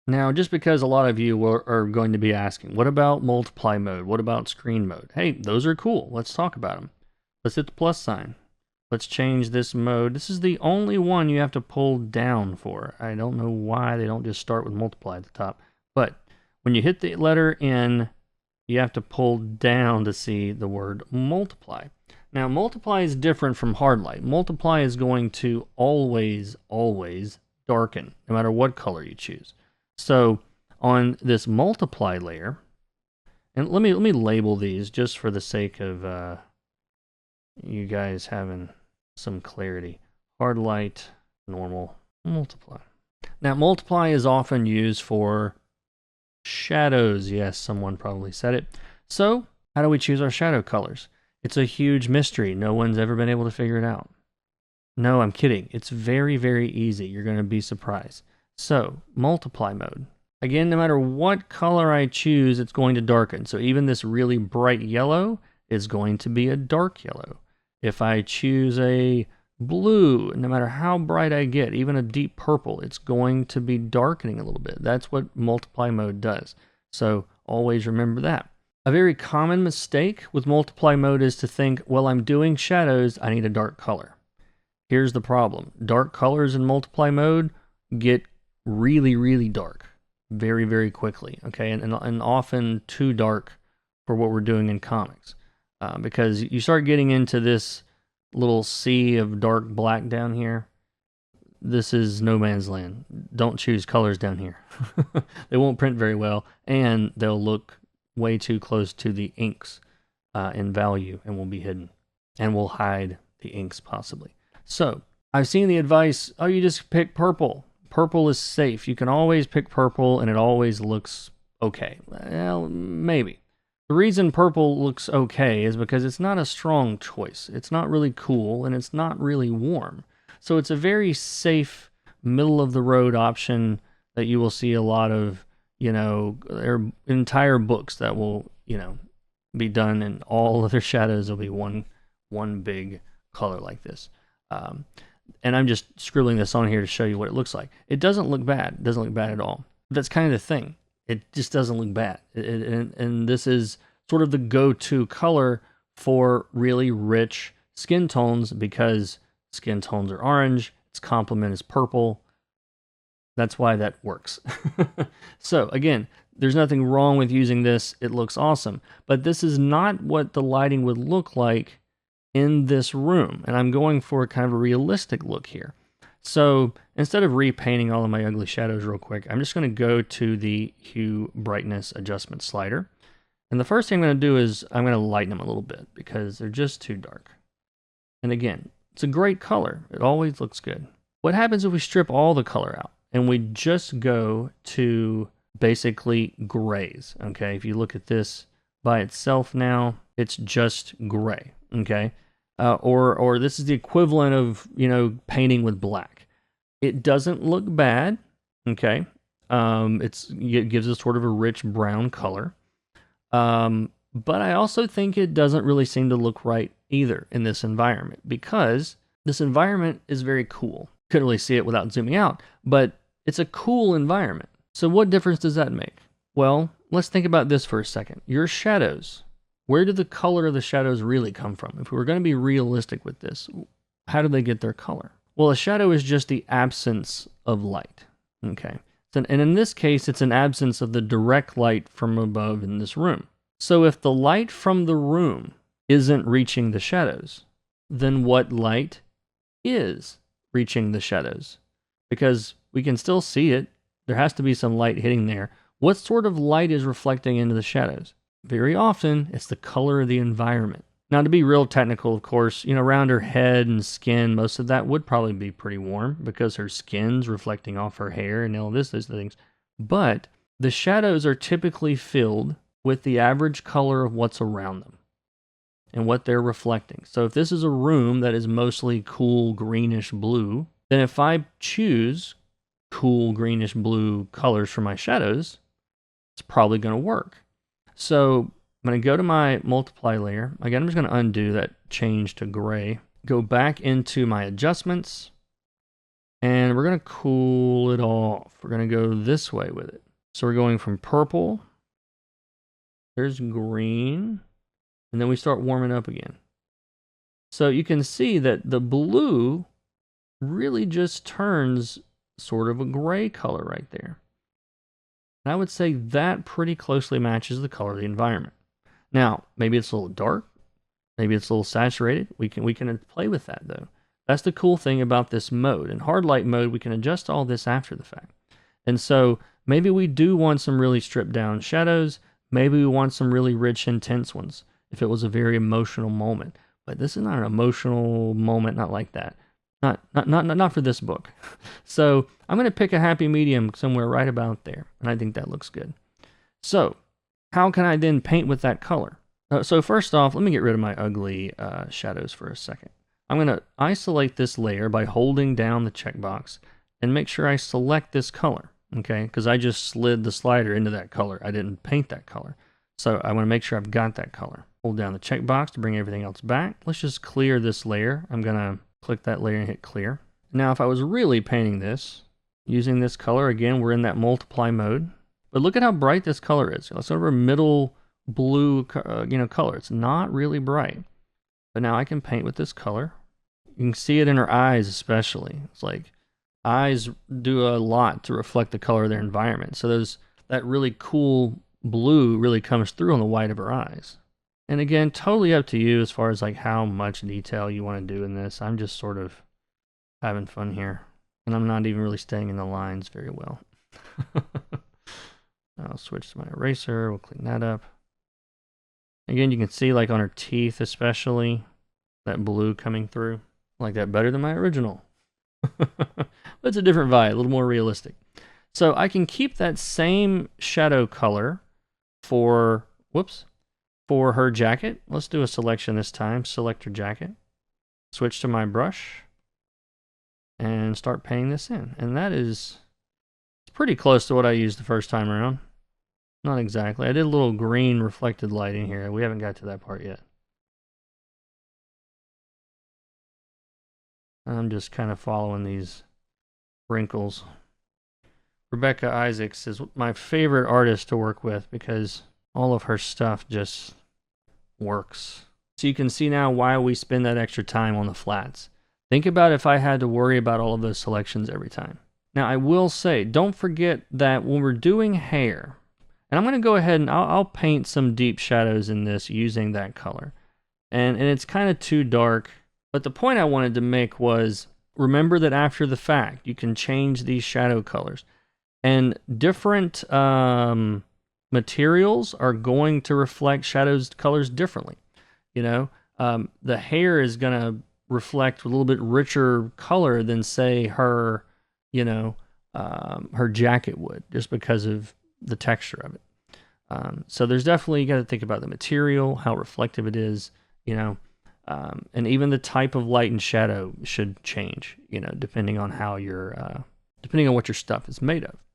Now, just because a lot of you are going to be asking, what about multiply mode? What about screen mode? Hey, those are cool. Let's talk about them. Let's hit the plus sign. Let's change this mode. This is the only one you have to pull down for. I don't know why they don't just start with multiply at the top. But when you hit the letter N, you have to pull down to see the word multiply. Now, multiply is different from hard light. Multiply is going to always darken, no matter what color you choose. So on this multiply layer, and let me label these just for the sake of you guys having some clarity. Hard light, normal, multiply. Now, multiply is often used for shadows. Yes, someone probably said it. So how do we choose our shadow colors? It's a huge mystery. No one's ever been able to figure it out. No, I'm kidding. It's very, very easy. You're going to be surprised. So, multiply mode. Again, no matter what color I choose, it's going to darken. So even this really bright yellow is going to be a dark yellow. If I choose a blue, no matter how bright I get, even a deep purple, it's going to be darkening a little bit. That's what multiply mode does. So always remember that. A very common mistake with multiply mode is to think, well, I'm doing shadows, I need a dark color. Here's the problem. Dark colors in multiply mode get really, really dark very, very quickly, okay? And often too dark for what we're doing in comics. Because you start getting into this little sea of dark black down here. This is no man's land. Don't choose colors down here. They won't print very well, and they'll look way too close to the inks in value and will be hidden. And will hide the inks possibly. So, I've seen the advice, oh, you just pick purple. Purple is safe. You can always pick purple and it always looks okay. Well, maybe. The reason purple looks okay is because it's not a strong choice. It's not really cool and it's not really warm. So it's a very safe, middle of the road option that you will see a lot of, there are entire books that will, be done and all of their shadows will be one big color like this. And I'm just scribbling this on here to show you what it looks like. It doesn't look bad. It doesn't look bad at all. That's kind of the thing. It just doesn't look bad. And this is sort of the go-to color for really rich skin tones because skin tones are orange. Its complement is purple. That's why that works. So again, there's nothing wrong with using this. It looks awesome. But this is not what the lighting would look like in this room, and I'm going for kind of a realistic look here. So instead of repainting all of my ugly shadows real quick, I'm just going to go to the hue brightness adjustment slider. And the first thing I'm going to do is I'm going to lighten them a little bit because they're just too dark. And again, it's a great color. It always looks good. What happens if we strip all the color out and we just go to basically grays? Okay, if you look at this by itself now, it's just gray. Okay, or this is the equivalent of painting with black. It doesn't look bad. Okay, it gives us sort of a rich brown color. But I also think it doesn't really seem to look right either in this environment because this environment is very cool. Couldn't really see it without zooming out, but it's a cool environment. So what difference does that make? Well, let's think about this for a second. Your shadows. Where did the color of the shadows really come from? If we were going to be realistic with this, how do they get their color? Well, a shadow is just the absence of light. Okay. And in this case, it's an absence of the direct light from above in this room. So if the light from the room isn't reaching the shadows, then what light is reaching the shadows? Because we can still see it. There has to be some light hitting there. What sort of light is reflecting into the shadows? Very often, it's the color of the environment. Now, to be real technical, of course, around her head and skin, most of that would probably be pretty warm because her skin's reflecting off her hair and all those things. But the shadows are typically filled with the average color of what's around them and what they're reflecting. So if this is a room that is mostly cool greenish blue, then if I choose cool greenish blue colors for my shadows, it's probably going to work. So I'm going to go to my multiply layer. Again, I'm just going to undo that change to gray. Go back into my adjustments. And we're going to cool it off. We're going to go this way with it. So we're going from purple. There's green. And then we start warming up again. So you can see that the blue really just turns sort of a gray color right there. And I would say that pretty closely matches the color of the environment. Now, maybe it's a little dark. Maybe it's a little saturated. We can play with that though. That's the cool thing about this mode. In hard light mode, we can adjust all this after the fact. And so maybe we do want some really stripped down shadows. Maybe we want some really rich, intense ones if it was a very emotional moment. But this is not an emotional moment, not like that. Not for this book. So I'm going to pick a happy medium somewhere right about there. And I think that looks good. So how can I then paint with that color? So first off, let me get rid of my ugly shadows for a second. I'm going to isolate this layer by holding down the checkbox and make sure I select this color, okay? Because I just slid the slider into that color. I didn't paint that color. So I want to make sure I've got that color. Hold down the checkbox to bring everything else back. Let's just clear this layer. I'm going to click that layer and hit clear. Now, if I was really painting this, using this color, again, we're in that multiply mode. But look at how bright this color is. It's sort of a middle blue color. It's not really bright. But now I can paint with this color. You can see it in her eyes especially. It's like eyes do a lot to reflect the color of their environment. So that really cool blue really comes through on the white of her eyes. And again, totally up to you as far as like how much detail you want to do in this. I'm just sort of having fun here. And I'm not even really staying in the lines very well. I'll switch to my eraser. We'll clean that up. Again, you can see like on her teeth especially, that blue coming through. I like that better than my original. But it's a different vibe, a little more realistic. So I can keep that same shadow color for her jacket. Let's do a selection this time. Select her jacket. Switch to my brush. And start painting this in. And that is pretty close to what I used the first time around. Not exactly. I did a little green reflected light in here. We haven't got to that part yet. I'm just kind of following these wrinkles. Rebecca Isaacs is my favorite artist to work with because all of her stuff just works. So you can see now why we spend that extra time on the flats. Think about if I had to worry about all of those selections every time. Now I will say, don't forget that when we're doing hair, and I'm going to go ahead and I'll paint some deep shadows in this using that color. And it's kind of too dark. But the point I wanted to make was, remember that after the fact, you can change these shadow colors. And different materials are going to reflect shadows colors differently. You know, the hair is going to reflect a little bit richer color than, say, her jacket would, just because of the texture of it. So there's definitely, you got to think about the material, how reflective it is, and even the type of light and shadow should change, depending on how depending on what your stuff is made of.